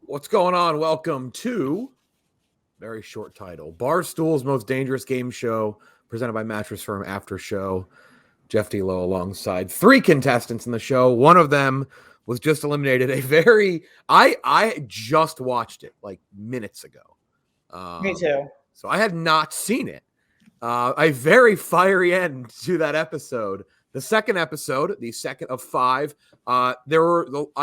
What's going on? Welcome to very short title, Barstool's Most Dangerous Game Show, presented by Mattress Firm After Show. Jeff D'Lo alongside three contestants in the show. One of them was just eliminated. I just watched it like minutes ago. Me too. So I had not seen it. A very fiery end to that episode. The second episode, the second of 5. I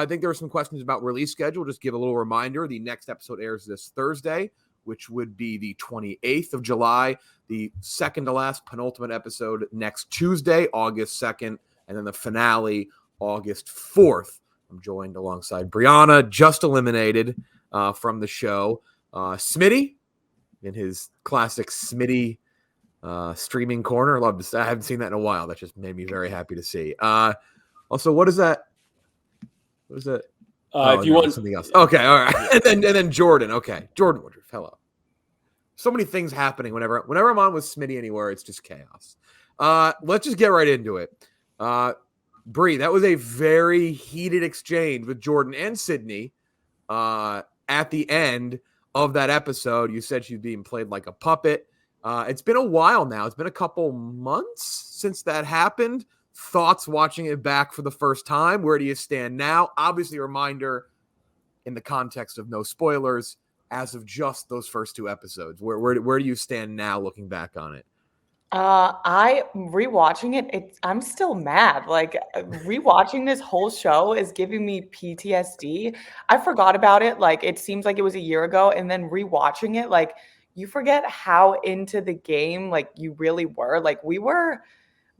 think there were some questions about release schedule. Just give a little reminder. The next episode airs this Thursday, which would be the 28th of July. The second to last penultimate episode next Tuesday, August 2nd, and then the finale, August 4th. I'm joined alongside Brianna, just eliminated from the show. Smitty, in his classic Smitty streaming corner. I love this. I haven't seen that in a while. That just made me very happy to see. Also, what is that? What is that? If you want something else. Okay, all right. and then Jordan. Okay. Jordan Woodruff. Hello. So many things happening whenever I'm on with Smitty anywhere, it's just chaos. Let's just get right into it. Bree, that was a very heated exchange with Jordan and Sydney at the end of that episode. You said she's being played like a puppet. It's been a while now. It's been a couple months since that happened. Thoughts watching it back for the first time? Where do you stand now? Obviously, a reminder in the context of no spoilers, as of just those first 2 episodes. Where do you stand now looking back on it? I rewatching it, I'm still mad. Like rewatching this whole show is giving me PTSD. I forgot about it. Like it seems like it was a year ago, and then rewatching it, like you forget how into the game like you really were. Like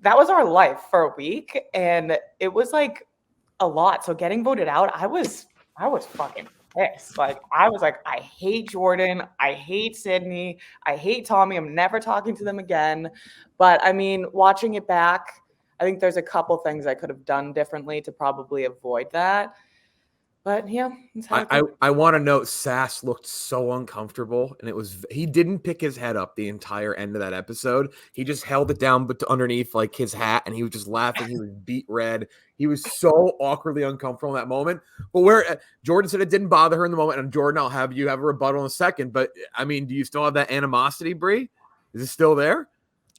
that was our life for a week, and it was like a lot. So getting voted out, I was fucking pissed. Like I was like, I hate Jordan, I hate Sydney, I hate Tommy. I'm never talking to them again. But I mean, watching it back, I think there's a couple things I could have done differently to probably avoid that. But yeah, I want to note Sass looked so uncomfortable, and he didn't pick his head up the entire end of that episode. He just held it down but underneath like his hat, and he was just laughing. He was beet red. He was so awkwardly uncomfortable in that moment. But where Jordan said it didn't bother her in the moment, and Jordan, I'll have you have a rebuttal in a second. But I mean, do you still have that animosity, Bree? Is it still there?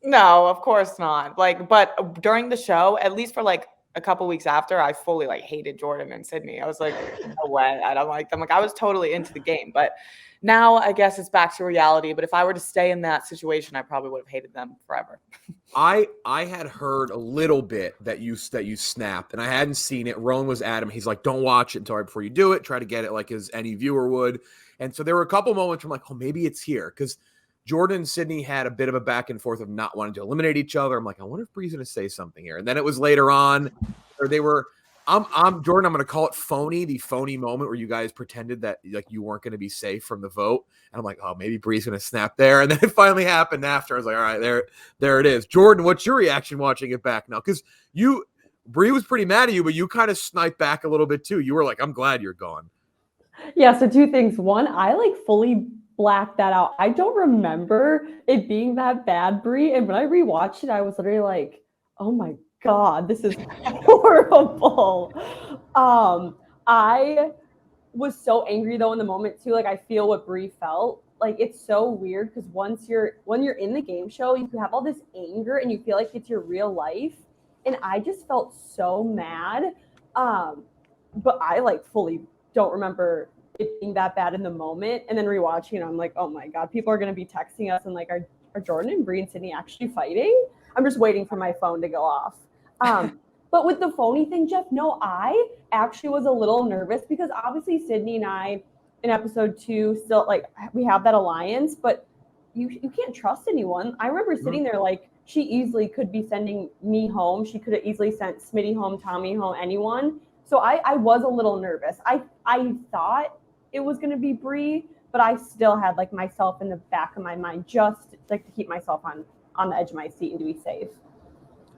No, of course not. Like, but during the show, at least for like a couple weeks after, I fully like hated Jordan and Sydney. I was like, no way, I don't like them. Like I was totally into the game, but now I guess it's back to reality. But if I were to stay in that situation, I probably would have hated them forever. I had heard a little bit that you snapped, and I hadn't seen it. Rowan was adamant. He's like, don't watch it until right before you do it. Try to get it like as any viewer would. And so there were a couple moments where I'm like, oh, maybe it's here, because Jordan and Sydney had a bit of a back and forth of not wanting to eliminate each other. I'm like, I wonder if Bree's going to say something here. And then it was later on, or they were, Jordan, I'm going to call it phony, the phony moment where you guys pretended that like you weren't going to be safe from the vote. And I'm like, oh, maybe Bree's going to snap there. And then it finally happened after. I was like, all right, there it is. Jordan, what's your reaction watching it back now? Because Bree was pretty mad at you, but you kind of sniped back a little bit too. You were like, I'm glad you're gone. Yeah, so 2 things. One, I like fully blacked that out. I don't remember it being that bad, Bree. And when I rewatched it, I was literally like, oh my God, this is horrible. I was so angry though in the moment too. Like I feel what Bree felt. Like it's so weird because when you're in the game show, you can have all this anger and you feel like it's your real life. And I just felt so mad. But I like fully don't remember it being that bad in the moment, and then rewatching it, I'm like, oh my God, people are going to be texting us and like, are Jordan and Bree and Sydney actually fighting? I'm just waiting for my phone to go off. But with the phony thing, Jeff, no, I actually was a little nervous because obviously Sydney and I in episode 2 still like we have that alliance, but you can't trust anyone. I remember sitting there like she easily could be sending me home. She could have easily sent Smitty home, Tommy home, anyone. So I was a little nervous. I thought it was going to be Bree, but I still had like myself in the back of my mind, just like to keep myself on the edge of my seat and to be safe.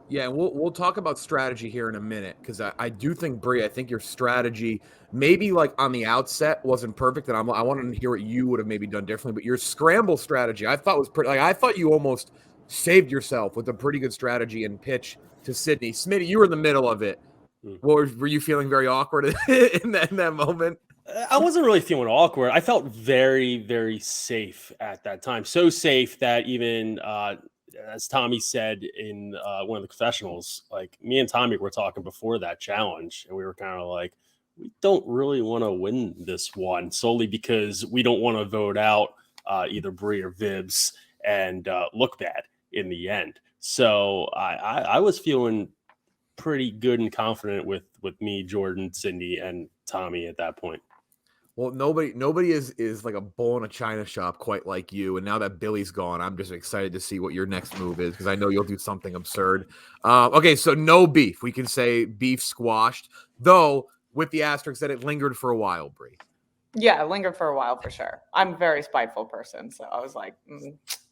Yeah, and we'll talk about strategy here in a minute, because I do think, Bree, I think your strategy maybe like on the outset wasn't perfect, and I wanted to hear what you would have maybe done differently. But your scramble strategy, I thought was pretty. Like I thought you almost saved yourself with a pretty good strategy and pitch to Sydney. Smitty, you were in the middle of it. Were you feeling very awkward in that moment? I wasn't really feeling awkward. I felt very, very safe at that time. So safe that even, as Tommy said in one of the confessionals, like me and Tommy were talking before that challenge, and we were kind of like, we don't really want to win this one solely because we don't want to vote out either Bree or Vibs and look bad in the end. So I was feeling pretty good and confident with me, Jordan, Sydney, and Tommy at that point. Well, nobody is like a bull in a china shop quite like you. And now that Billy's gone, I'm just excited to see what your next move is because I know you'll do something absurd. Okay, so no beef. We can say beef squashed, though with the asterisk that it lingered for a while, Bree. Yeah, it lingered for a while for sure. I'm a very spiteful person, so I was like,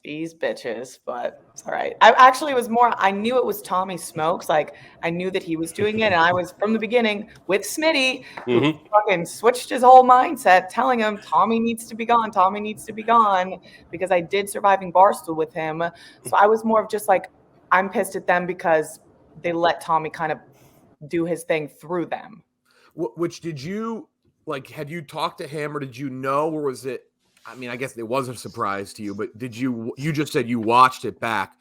these bitches, but it's all right. I actually was more, I knew it was Tommy Smokes. Like, I knew that he was doing it, and I was from the beginning with Smitty, who fucking switched his whole mindset, telling him Tommy needs to be gone, Tommy needs to be gone, because I did Surviving Barstool with him. So I was more of just like, I'm pissed at them because they let Tommy kind of do his thing through them. Which did you like? Had you talked to him, or did you know, or was it? I mean, I guess it was a surprise to you, but did you? You just said you watched it back.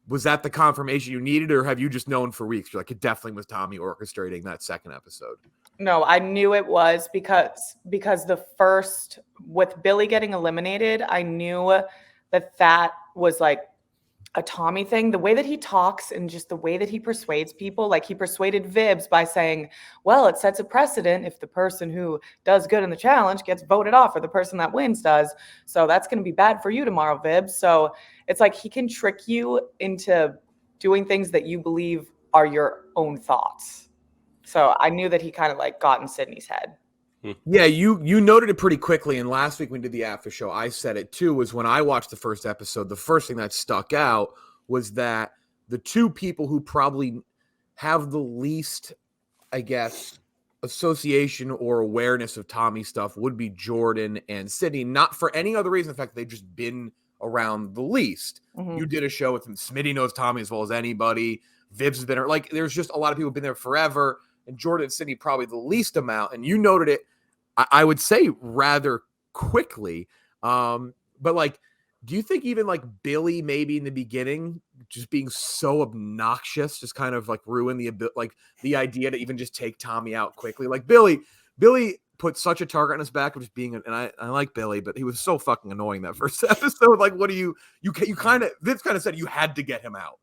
Was that the confirmation you needed, or have you just known for weeks? You're like, it definitely was Tommy orchestrating that second episode. No, I knew it was because the first with Billy getting eliminated, I knew that was like a Tommy thing. The way that he talks and just the way that he persuades people, like he persuaded Vibs by saying, well, it sets a precedent if the person who does good in the challenge gets voted off or the person that wins does. So that's going to be bad for you tomorrow, Vibs. So it's like he can trick you into doing things that you believe are your own thoughts. So I knew that he kind of like got in Sydney's head. Yeah, you noted it pretty quickly. And last week when we did the after show, I said it too, was when I watched the first episode, the first thing that stuck out was that the two people who probably have the least, I guess, association or awareness of Tommy stuff would be Jordan and Sydney, not for any other reason. In fact, they've just been around the least. Mm-hmm. You did a show with him. Smitty knows Tommy as well as anybody. Vibs has been there. Like, there's just a lot of people who've been there forever. And Jordan and Sydney probably the least amount. And you noted it, I would say, rather quickly. But like, do you think even like Billy, maybe in the beginning, just being so obnoxious, just kind of like ruin the idea to even just take Tommy out quickly? Like Billy put such a target on his back of just being, and I like Billy, but he was so fucking annoying that first episode. Like, what do you kind of, Vince kind of said you had to get him out.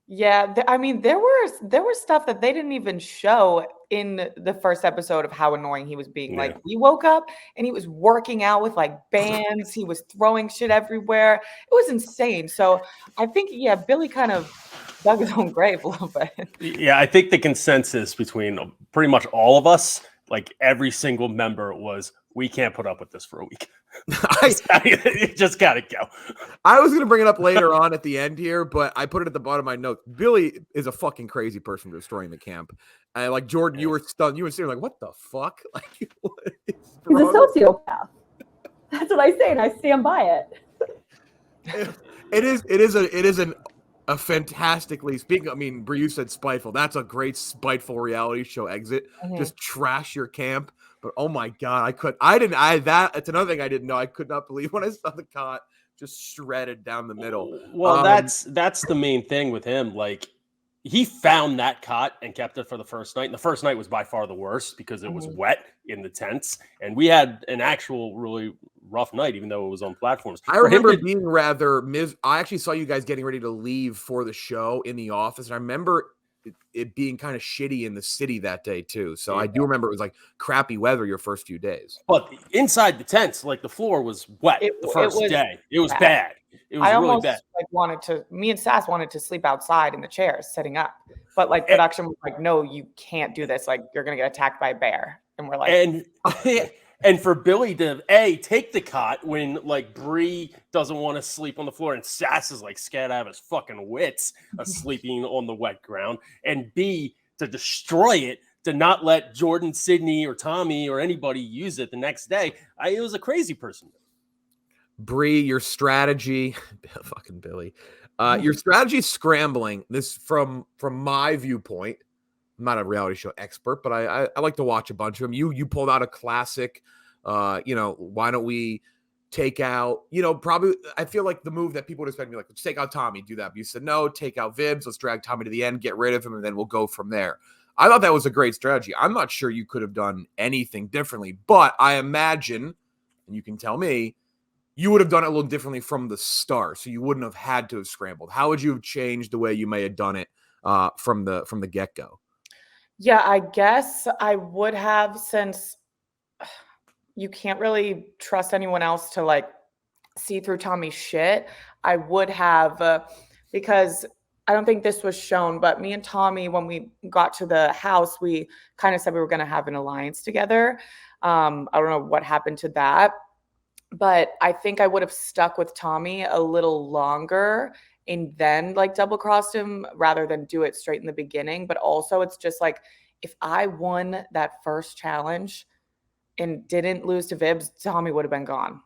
Yeah, I mean, there was stuff that they didn't even show in the first episode of how annoying he was being. Yeah. Like, we woke up and he was working out with like bands. He was throwing shit everywhere. It was insane. So I think, yeah, Billy kind of dug his own grave a little bit. Yeah, I think the consensus between pretty much all of us, like every single member, was we can't put up with this for a week. You just gotta go. I was gonna bring it up later on at the end here, but I put it at the bottom of my notes. Billy is a fucking crazy person destroying the camp. And like Jordan, you were stunned. You were sitting like, "What the fuck?" Like, he's a sociopath. That's what I say, and I stand by it. It is a fantastically speaking. I mean, Bree, you said spiteful. That's a great spiteful reality show exit. Mm-hmm. Just trash your camp. But oh my God, it's another thing I didn't know. I could not believe when I saw the cot just shredded down the middle. Well, that's the main thing with him. Like, he found that cot and kept it for the first night. And the first night was by far the worst because it was wet in the tents. And we had an actual really rough night, even though it was on platforms. I remember being rather I actually saw you guys getting ready to leave for the show in the office. And I remember it being kind of shitty in the city that day too. So I do remember it was like crappy weather your first few days. But inside the tents, like the floor was wet the first day. It was bad. It was really bad. Me and Sass wanted to sleep outside in the chairs setting up. But like production was like, no, you can't do this. Like, you're going to get attacked by a bear. And we're like, and for Billy to take the cot when like Bree doesn't want to sleep on the floor and Sass is like scared out of his fucking wits of sleeping on the wet ground, and B, to destroy it, to not let Jordan, Sydney, or Tommy or anybody use it the next day. It was a crazy person. Bree, your strategy, fucking Billy, your strategy scrambling this from my viewpoint I'm not a reality show expert, but I like to watch a bunch of them. You pulled out a classic. Why don't we take out, probably I feel like the move that people would expect me like, let's take out Tommy, do that. But you said no, take out Vibs, let's drag Tommy to the end, get rid of him, and then we'll go from there. I thought that was a great strategy. I'm not sure you could have done anything differently, but I imagine, and you can tell me, you would have done it a little differently from the start, so you wouldn't have had to have scrambled. How would you have changed the way you may have done it from the get-go? Yeah, I guess I would have, since you can't really trust anyone else to like see through Tommy's shit. I would have, because I don't think this was shown, but me and Tommy, when we got to the house, we kind of said we were going to have an alliance together. I don't know what happened to that, but I think I would have stuck with Tommy a little longer and then like double crossed him rather than do it straight in the beginning. But also it's just like, if I won that first challenge and didn't lose to Vibs, Tommy would have been gone.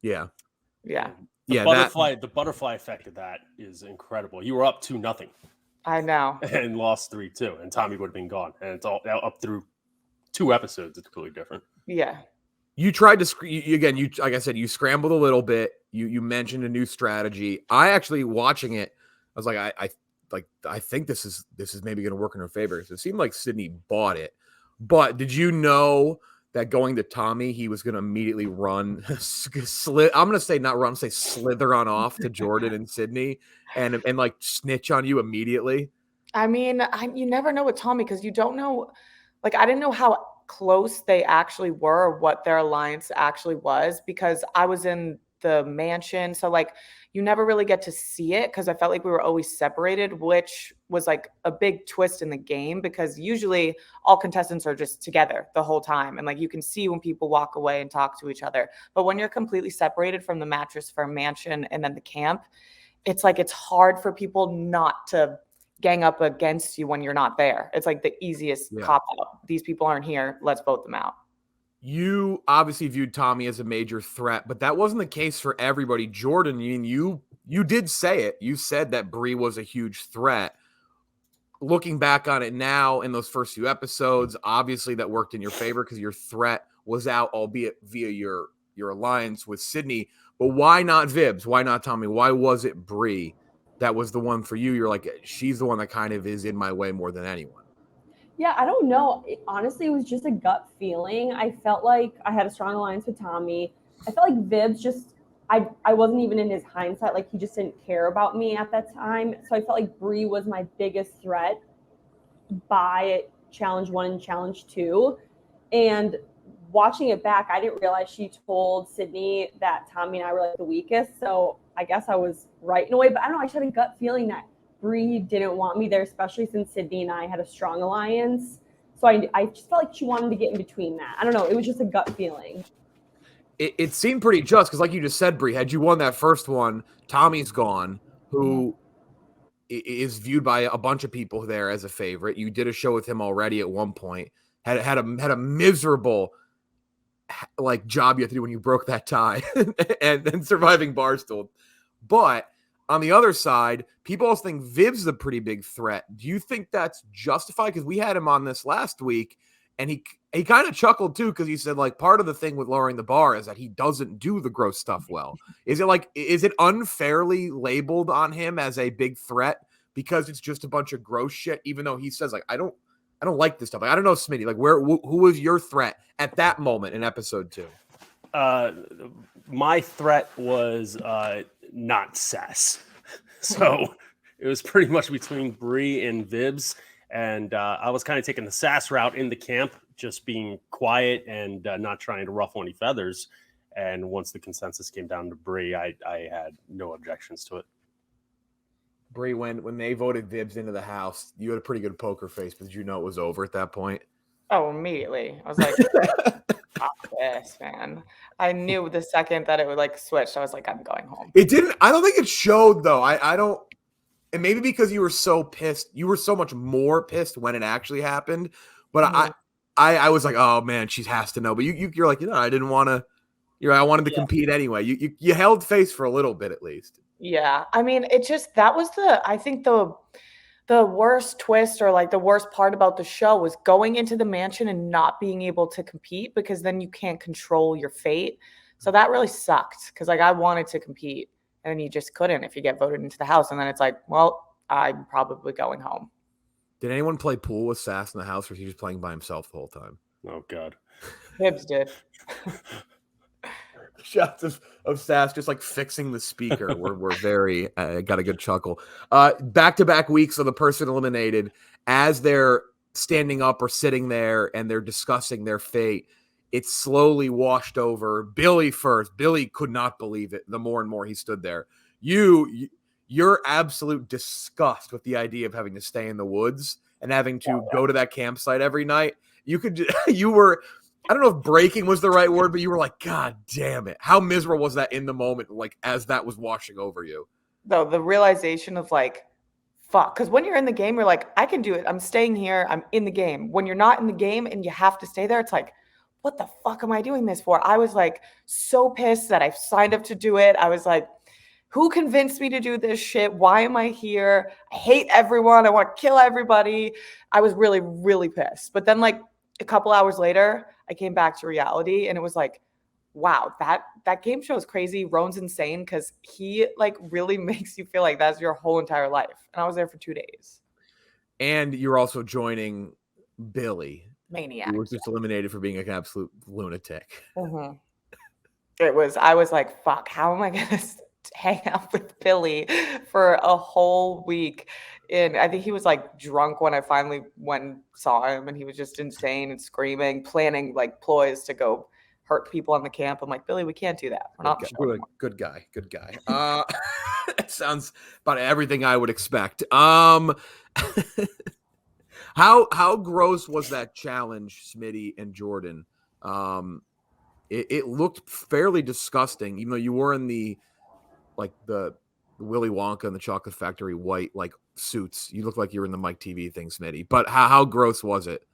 Yeah. Yeah. The butterfly effect of that is incredible. You were up 2-0. I know. And lost 3-2, and Tommy would have been gone. And it's all up through 2 episodes. It's completely different. Yeah. You tried to you like I said, you scrambled a little bit. You mentioned a new strategy. I actually, watching it, I was like, I think this is maybe going to work in her favor. So it seemed like Sydney bought it. But did you know that going to Tommy, he was going to immediately run, I'm going to say not run, say slither on off to Jordan and Sydney and like snitch on you immediately? I mean, you never know with Tommy because you don't know. Like, I didn't know how close they actually were, or what their alliance actually was, because I was in the mansion. So like, you never really get to see it because I felt like we were always separated, which was like a big twist in the game because usually all contestants are just together the whole time. And like, you can see when people walk away and talk to each other. But when you're completely separated from the mattress firm mansion and then the camp, it's like, it's hard for people not to gang up against you when you're not there. It's like the easiest cop out. These people aren't here. Let's vote them out. You obviously viewed Tommy as a major threat, but that wasn't the case for everybody. Jordan, you did say it. You said that Bree was a huge threat. Looking back on it now in those first few episodes, obviously that worked in your favor because your threat was out, albeit via your alliance with Sydney. But why not Vibs? Why not Tommy? Why was it Bree that was the one for you? You're like, she's the one that kind of is in my way more than anyone. Yeah, I don't know. Honestly, it was just a gut feeling. I felt like I had a strong alliance with Tommy. I felt like Vibs just, I wasn't even in his hindsight. Like, he just didn't care about me at that time. So I felt like Bree was my biggest threat by challenge 1 and challenge 2. And watching it back, I didn't realize she told Sydney that Tommy and I were like the weakest. So I guess I was right in a way. But I don't know. I just had a gut feeling that Bree didn't want me there, especially since Sydney and I had a strong alliance. So I just felt like she wanted to get in between that. I don't know. It was just a gut feeling. It seemed pretty just because, like you just said, Bree, had you won that first one, Tommy's gone, who is viewed by a bunch of people there as a favorite. You did a show with him already at one point. Had a miserable like job you had to do when you broke that tie and then surviving Barstool. But on the other side, people also think Viv's a pretty big threat. Do you think that's justified? Because we had him on this last week, and he kind of chuckled too because he said like part of the thing with lowering the bar is that he doesn't do the gross stuff well. Is it unfairly labeled on him as a big threat because it's just a bunch of gross shit? Even though he says like I don't like this stuff. Like, I don't know, Smitty. Like, who was your threat at that moment in episode 2? My threat was not Sass. So it was pretty much between Bree and Vibs. And I was kind of taking the Sass route in the camp, just being quiet and not trying to ruffle any feathers. And once the consensus came down to Bree, I had no objections to it. Bree, when they voted Vibs into the house, you had a pretty good poker face, but did you know it was over at that point? Oh, immediately. I was like, fuck this, man. I knew the second that it would like switch, I was like, I'm going home. It didn't. I don't think it showed though. I don't. And maybe because you were so pissed, you were so much more pissed when it actually happened. But I was like, oh man, she has to know. But you're like, I didn't want to. I wanted to compete anyway. You held face for a little bit at least. Yeah, I mean, it just, that was I think the the worst twist or like the worst part about the show was going into the mansion and not being able to compete because then you can't control your fate. So that really sucked because like I wanted to compete and you just couldn't if you get voted into the house. And then it's like, well, I'm probably going home. Did anyone play pool with Sass in the house, or was he just playing by himself the whole time? Oh God. Hibbs did. Shots of Sass just like fixing the speaker. We're very got a good chuckle. Back-to-back weeks of the person eliminated as they're standing up or sitting there and they're discussing their fate. It's slowly washed over. Billy first. Billy could not believe it. The more and more he stood there. Your absolute disgust with the idea of having to stay in the woods and having to go to that campsite every night. You were. I don't know if breaking was the right word, but you were like, God damn it. How miserable was that in the moment, like as that was washing over you? Though the realization of like, fuck. Because when you're in the game, you're like, I can do it. I'm staying here. I'm in the game. When you're not in the game and you have to stay there, it's like, what the fuck am I doing this for? I was like so pissed that I signed up to do it. I was like, who convinced me to do this shit? Why am I here? I hate everyone. I want to kill everybody. I was really, really pissed. But then like a couple hours later, I came back to reality and it was like, wow, that game show is crazy. Roan's insane because he like really makes you feel like that's your whole entire life. And I was there for 2 days. And you're also joining Billy. Maniac. Who was just eliminated for being an absolute lunatic. Mm-hmm. I was like, fuck, how am I going to hang out with Billy for a whole week? And I think he was like drunk when I finally went and saw him, and he was just insane and screaming, planning like ploys to go hurt people on the camp. I'm like, Billy, we can't do that. We're not good guy. It sounds about everything I would expect. How gross was that challenge, Smitty and Jordan? It looked fairly disgusting, even though you were in the Willy Wonka and the Chocolate Factory white like suits. You look like you were in the Mike TV thing, Smitty. But how gross was it?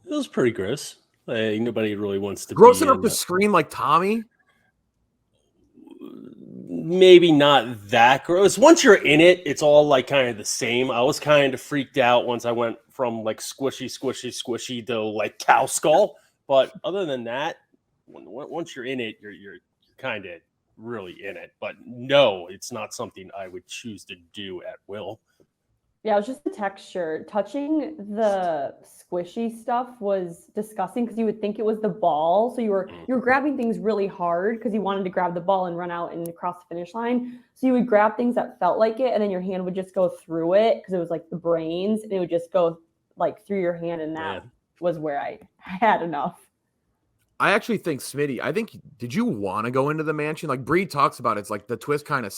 It was pretty gross. Nobody really wants to gross be enough to scream like Tommy. Maybe not that gross. Once you're in it, it's all like kind of the same. I was kind of freaked out once I went from like squishy to like cow skull. But other than that, once you're in it, you're kind of really in it. But no, it's not something I would choose to do at will. Yeah, it was just the texture. Touching the squishy stuff was disgusting because you would think it was the ball. So you were grabbing things really hard because you wanted to grab the ball and run out and across the finish line. So you would grab things that felt like it, and then your hand would just go through it because it was like the brains, and it would just go like through your hand, and that was where I had enough. I actually think, Smitty, did you want to go into the mansion? Like Bree talks about, it's like the twist kind of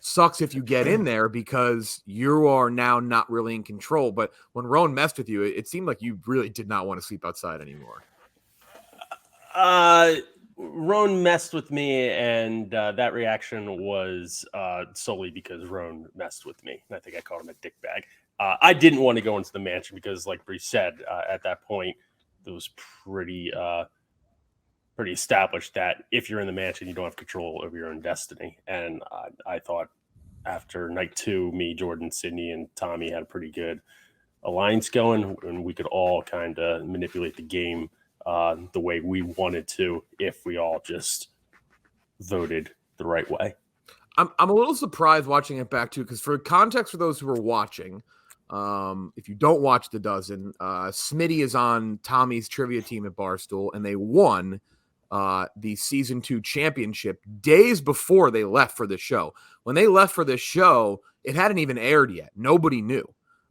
sucks if you get in there because you are now not really in control. But when Roan messed with you, it seemed like you really did not want to sleep outside anymore. Roan messed with me, and that reaction was solely because Roan messed with me. And I think I called him a dick bag. I didn't want to go into the mansion because, like Bree said, at that point, it was pretty established that if you're in the mansion, you don't have control over your own destiny. And I thought after night 2, me, Jordan, Sydney, and Tommy had a pretty good alliance going, and we could all kind of manipulate the game the way we wanted to if we all just voted the right way. I'm a little surprised watching it back too, because for context for those who are watching, if you don't watch The Dozen, Smitty is on Tommy's trivia team at Barstool, and they won the season 2 championship days before they left for the show. When they left for this show, it hadn't even aired yet. Nobody knew.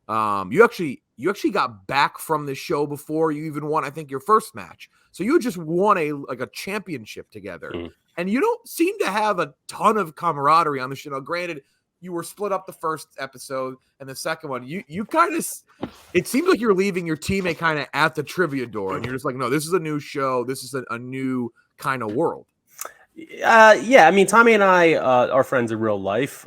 You actually got back from the show before you even won, I think, your first match. So you just won a championship together. And you don't seem to have a ton of camaraderie on the show. Now, granted, you were split up the first episode, and the second one, you kind of, it seems like you're leaving your teammate kind of at the trivia door, and you're just like, no, this is a new show. This is a new kind of world. Yeah, I mean, Tommy and I are friends in real life.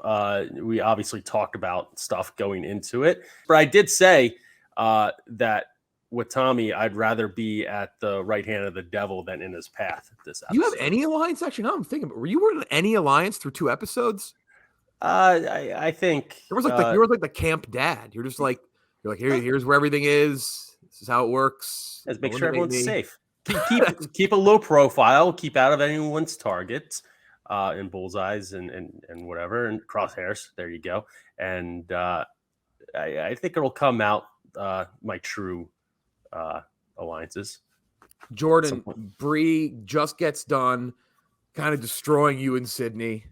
We obviously talked about stuff going into it, but I did say that with Tommy, I'd rather be at the right hand of the devil than in his path this episode. You have any alliance? Actually, no, I'm thinking, were you in any alliance through 2 episodes? I think There was like you were like the camp dad. You're like here's where everything is. This is how it works. let's make Don't sure eliminate everyone's me. safe. Keep a low profile. Keep out of anyone's targets, and bullseyes and whatever and crosshairs. There you go. And I think it'll come out my true alliances. Jordan, Bree just gets done kind of destroying you in Sydney.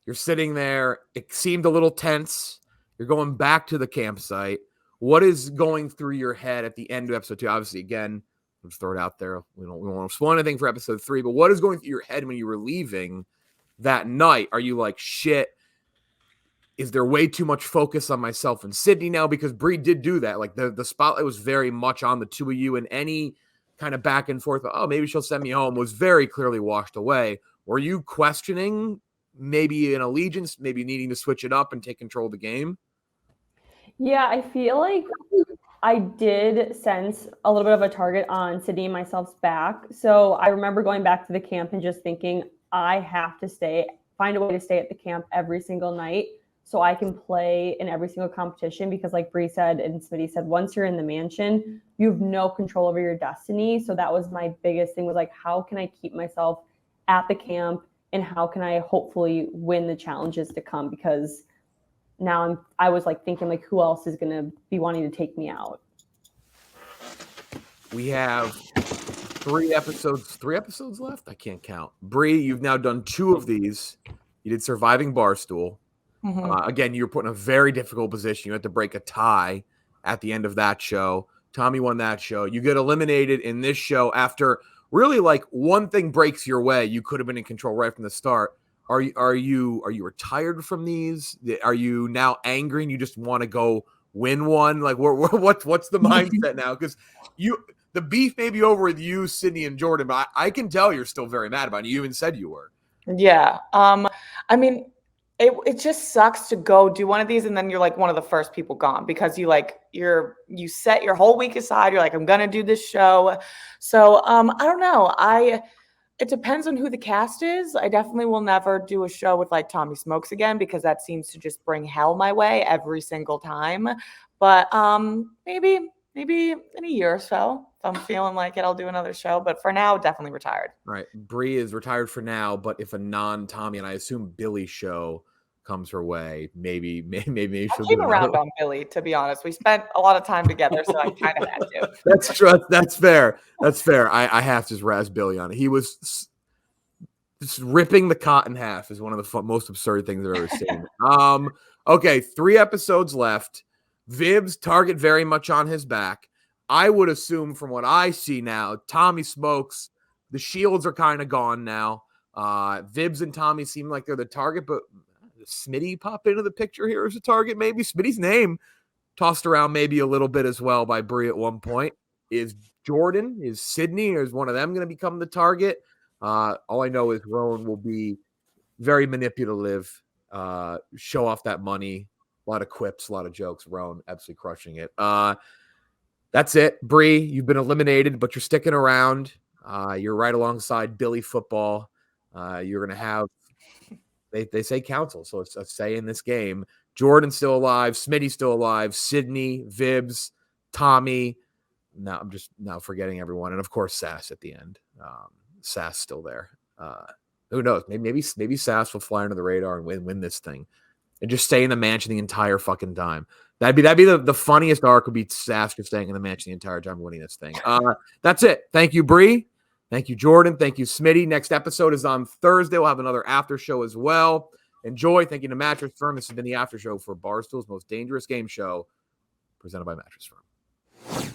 You're sitting there. It seemed a little tense. You're going back to the campsite. What is going through your head at the end of episode 2? Obviously, again, let's throw it out there. We don't want to spoil anything for episode 3, but what is going through your head when you were leaving that night? Are you like, shit, is there way too much focus on myself and Sydney now? Because Bree did do that. Like the spotlight was very much on the two of you, and any kind of back and forth, oh, maybe she'll send me home, was very clearly washed away. Were you questioning maybe an allegiance, maybe needing to switch it up and take control of the game? Yeah, I feel like I did sense a little bit of a target on Sydney and myself's back. So I remember going back to the camp and just thinking, I have to find a way to stay at the camp every single night so I can play in every single competition. Because like Bree said and Smitty said, once you're in the mansion, you have no control over your destiny. So that was my biggest thing, was like, how can I keep myself at the camp and how can I hopefully win the challenges to come? Because now I was like thinking like, who else is going to be wanting to take me out? We have 3 episodes left. I can't count. Bree, you've now done 2 of these. You did Surviving Barstool. Again, you were put in a very difficult position. You had to break a tie at the end of that show. Tommy won that show. You get eliminated in this show after really like one thing breaks your way. You could have been in control right from the start. Are you retired from these? Are you now angry and you just want to go win one? Like what's the mindset now? Because the beef may be over with you, Sydney, and Jordan, but I can tell you're still very mad about it. You even said you were. Yeah. I mean, it just sucks to go do one of these and then you're like one of the first people gone because you set your whole week aside. You're like, I'm gonna do this show. So I don't know. It depends on who the cast is. I definitely will never do a show with like Tommy Smokes again because that seems to just bring hell my way every single time. But maybe in a year or so, if I'm feeling like it, I'll do another show. But for now, definitely retired. All right. Bree is retired for now, but if a non-Tommy and I assume Billy show comes her way, maybe she'll came around on Billy, to be honest. We spent a lot of time together, so I kind of had to. That's true. That's fair. That's fair. I have to just razz Billy on it. He was just ripping the cot in half is one of the most absurd things I've ever seen. Okay, 3 episodes left. Vibs, target very much on his back. I would assume from what I see now, Tommy Smokes, the shields are kind of gone now. Vibs and Tommy seem like they're the target, but Smitty pop into the picture here as a target, maybe. Smitty's name tossed around maybe a little bit as well by Bree at one point. Is Jordan, is Sydney, or is one of them going to become the target? All I know is Rowan will be very manipulative, show off that money, a lot of quips, a lot of jokes. Rowan absolutely crushing it. That's it. Bree, you've been eliminated, but you're sticking around. You're right alongside Billy Football. You're going to have, they say counsel, so it's a say in this game. Jordan's still alive. Smitty's still alive. Sydney, Vibs, Tommy. Now I'm just now forgetting everyone. And of course, Sass at the end. Sass still there. Who knows? Maybe Sass will fly under the radar and win this thing and just stay in the mansion the entire fucking time. That'd be the funniest arc would be Sass just staying in the mansion the entire time winning this thing. That's it. Thank you, Bree. Thank you, Jordan. Thank you, Smitty. Next episode is on Thursday. We'll have another after show as well. Enjoy. Thank you to Mattress Firm. This has been the after show for Barstool's Most Dangerous Game Show, presented by Mattress Firm.